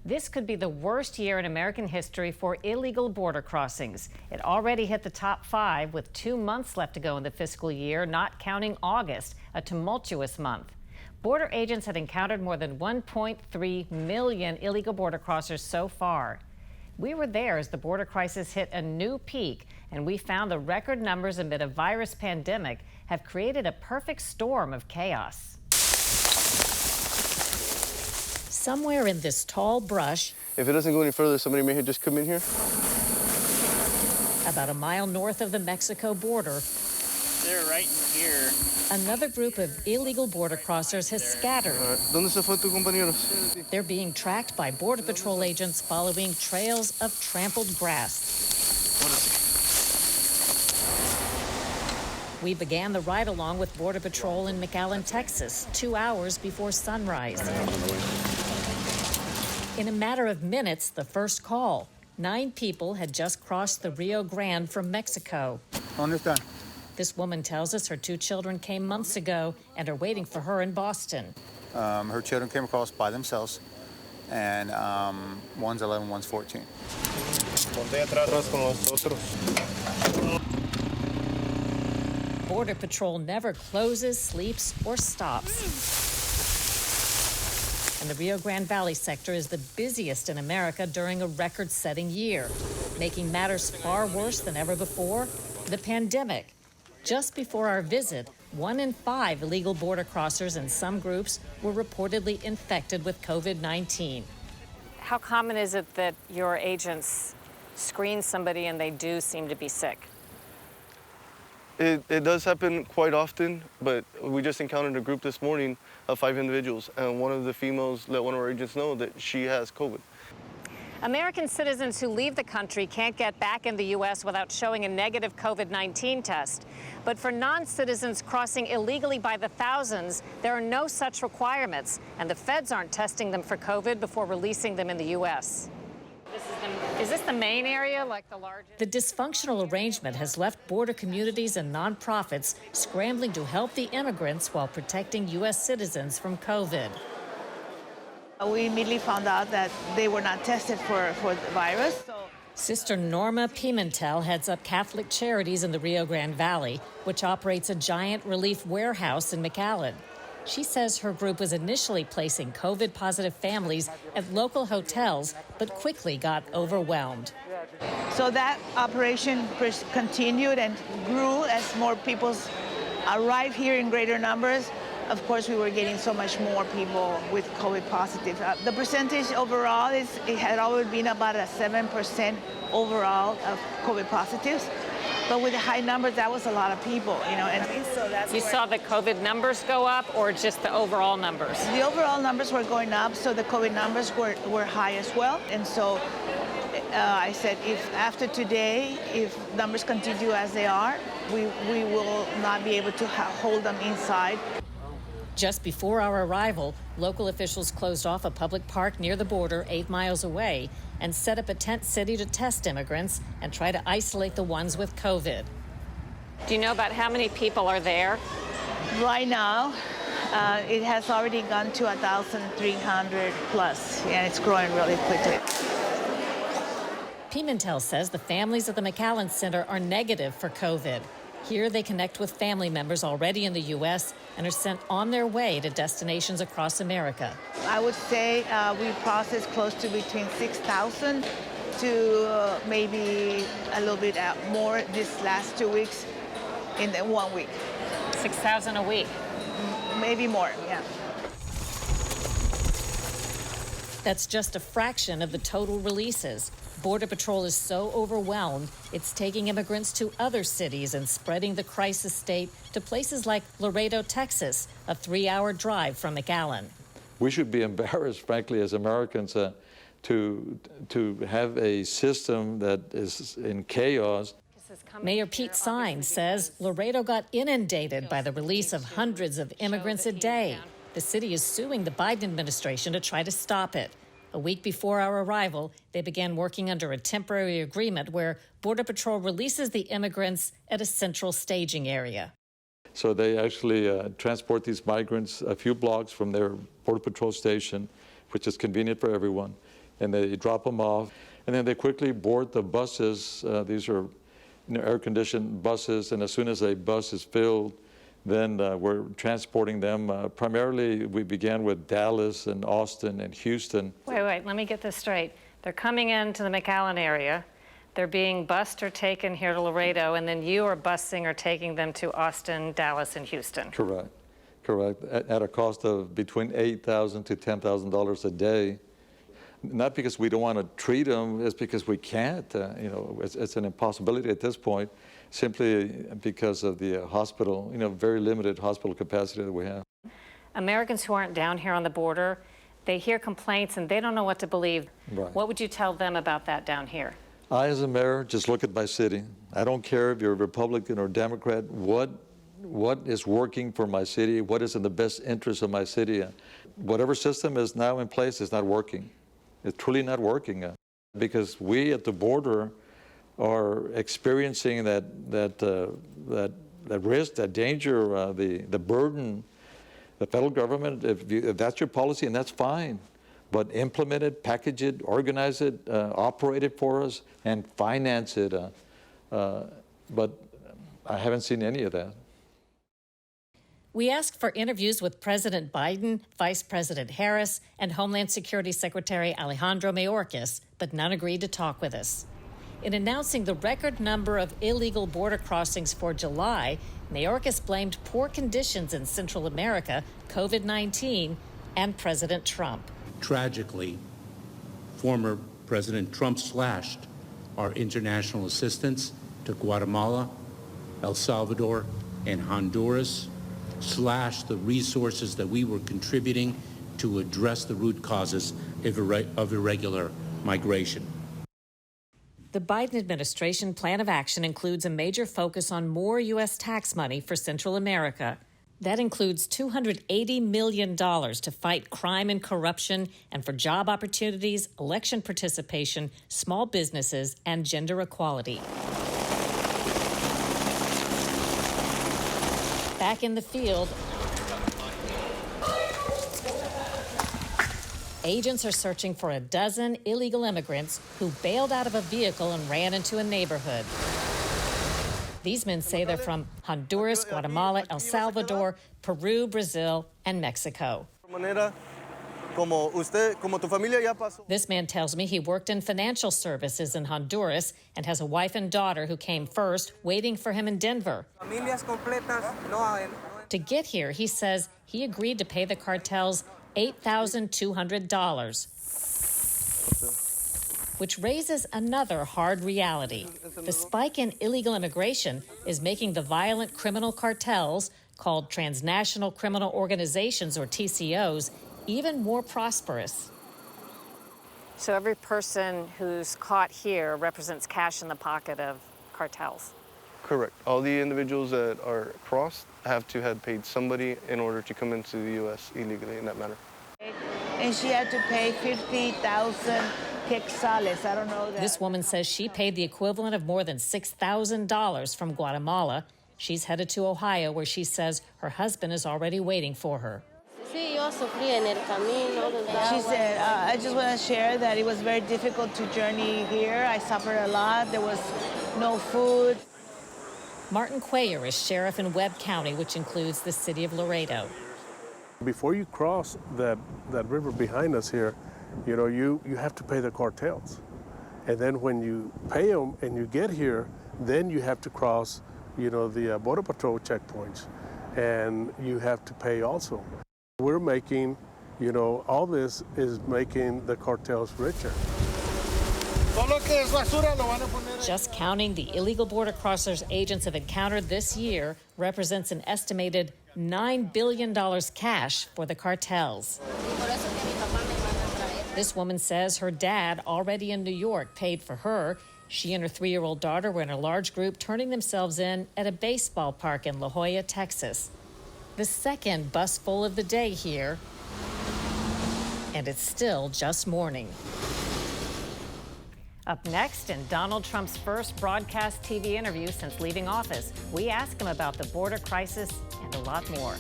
This could be the worst year in American history for illegal border crossings. It already hit the top 5 with 2 months left to go in the fiscal year, not counting August, a tumultuous month. Border agents had encountered more than 1.3 million illegal border crossers so far. We were there as the border crisis hit a new peak, and we found the record numbers amid a virus pandemic have created a perfect storm of chaos. Somewhere in this tall brush, if it doesn't go any further, somebody may just come in here. About a mile north of the Mexico border, they're right in here. Another group of illegal border crossers has scattered. ¿Dónde se fue tu compañeros? They're being tracked by Border Patrol agents following trails of trampled grass. We began the ride-along with Border Patrol in McAllen, Texas, 2 hours before sunrise. In a matter of minutes, the first call. 9 people had just crossed the Rio Grande from Mexico. Understand. This woman tells us her 2 children came months ago and are waiting for her in Boston. Her children came across by themselves, and one's 11, one's 14. Border Patrol never closes, sleeps, or stops. And the Rio Grande Valley sector is the busiest in America during a record-setting year. Making matters far worse than ever before, the pandemic. Just before our visit, 1 in 5 illegal border crossers in some groups were reportedly infected with COVID-19. How common is it that your agents screen somebody and they do seem to be sick? It does happen quite often, but we just encountered a group this morning of 5 individuals, and one of the females let one of our agents know that she has COVID. American citizens who leave the country can't get back in the U.S. without showing a negative COVID-19 test. But for non-citizens crossing illegally by the thousands, there are no such requirements, and the feds aren't testing them for COVID before releasing them in the U.S. Is this the main area, like the largest? The dysfunctional arrangement has left border communities and nonprofits scrambling to help the immigrants while protecting U.S. citizens from COVID. We immediately found out that they were not tested for the virus. Sister Norma Pimentel heads up Catholic Charities in the Rio Grande Valley, which operates a giant relief warehouse in McAllen. She says her group was initially placing COVID-positive families at local hotels, but quickly got overwhelmed. So that operation continued and grew as more people arrived here in greater numbers. Of course, we were getting so much more people with COVID positive. The percentage overall it had always been about a 7% overall of COVID positives. But with the high numbers, that was a lot of people, you know. And so that's you saw the COVID numbers go up, or just the overall numbers? The overall numbers were going up, so the COVID numbers were high as well. And so I said, if after today, if numbers continue as they are, we will not be able to hold them inside. Just before our arrival, local officials closed off a public park near the border 8 miles away and set up a tent city to test immigrants and try to isolate the ones with COVID. Do you know about how many people are there? Right now, it has already gone to 1,300 plus, and it's growing really quickly. Pimentel says the families at the McAllen Center are negative for COVID. Here, they connect with family members already in the U.S. and are sent on their way to destinations across America. I would say we processed close to between 6,000 to maybe a little bit more this last 2 weeks in 1 week. 6,000 a week? Maybe more, yeah. That's just a fraction of the total releases. Border Patrol is so overwhelmed, it's taking immigrants to other cities and spreading the crisis state to places like Laredo, Texas, a 3-hour drive from McAllen. We should be embarrassed, frankly, as Americans, to have a system that is in chaos. Mayor Pete Sines says Laredo got inundated by the release of hundreds of immigrants a day. The city is suing the Biden administration to try to stop it. A week before our arrival, they began working under a temporary agreement where Border Patrol releases the immigrants at a central staging area. So they actually transport these migrants a few blocks from their Border Patrol station, which is convenient for everyone. and they drop them off, and then they quickly board the buses. These are air-conditioned buses, and as soon as a bus is filled, then we're transporting them. Primarily, we began with Dallas and Austin and Houston. Wait, let me get this straight. They're coming into the McAllen area. They're being bused or taken here to Laredo, and then you are busing or taking them to Austin, Dallas, and Houston. Correct. At a cost of between $8,000 to $10,000 a day. Not because we don't want to treat them, it's because we can't. It's an impossibility at this point, simply because of the hospital, very limited hospital capacity that we have. Americans who aren't down here on the border, they hear complaints and they don't know what to believe. Right. What would you tell them about that down here? I, as a mayor, just look at my city. I don't care if you're a Republican or Democrat, what is working for my city, what is in the best interest of my city. Whatever system is now in place is not working. It's truly not working because we at the border are experiencing that risk, that danger, the burden. The federal government, if that's your policy, and that's fine, but implement it, package it, organize it, operate it for us, and finance it. But I haven't seen any of that. We asked for interviews with President Biden, Vice President Harris, and Homeland Security Secretary Alejandro Mayorkas, but none agreed to talk with us. In announcing the record number of illegal border crossings for July, Mayorkas blamed poor conditions in Central America, COVID-19, and President Trump. Tragically, former President Trump slashed our international assistance to Guatemala, El Salvador, and Honduras, slashed the resources that we were contributing to address the root causes of irregular migration. The Biden administration plan of action includes a major focus on more U.S. tax money for Central America. That includes $280 million to fight crime and corruption and for job opportunities, election participation, small businesses, and gender equality. Back in the field, agents are searching for a dozen illegal immigrants who bailed out of a vehicle and ran into a neighborhood. These men say they're from Honduras, Guatemala, El Salvador, Peru, Brazil, and Mexico. This man tells me he worked in financial services in Honduras and has a wife and daughter who came first, waiting for him in Denver. To get here, he says he agreed to pay the cartels $8,200, which raises another hard reality. The spike in illegal immigration is making the violent criminal cartels, called transnational criminal organizations or TCOs, even more prosperous. So every person who's caught here represents cash in the pocket of cartels? Correct. All the individuals that are crossed have to have paid somebody in order to come into the U.S. illegally in that manner. And she had to pay 50,000 quetzales. I don't know that. This woman says she paid the equivalent of more than $6,000 from Guatemala. She's headed to Ohio, where she says her husband is already waiting for her. She said, I just want to share that it was very difficult to journey here. I suffered a lot. There was no food. Martin Cuellar is sheriff in Webb County, which includes the city of Laredo. Before you cross that river behind us here, you have to pay the cartels. And then when you pay them and you get here, then you have to cross, the Border Patrol checkpoints. And you have to pay also. We're making, all this is making the cartels richer. Just counting the illegal border crossers agents have encountered this year represents an estimated $9 billion cash for the cartels. This woman says her dad, already in New York, paid for her. She and her 3-year-old daughter were in a large group turning themselves in at a baseball park in La Jolla, Texas. The second bus full of the day here, and it's still just morning. Up next, in Donald Trump's first broadcast TV interview since leaving office, we ask him about the border crisis and a lot more.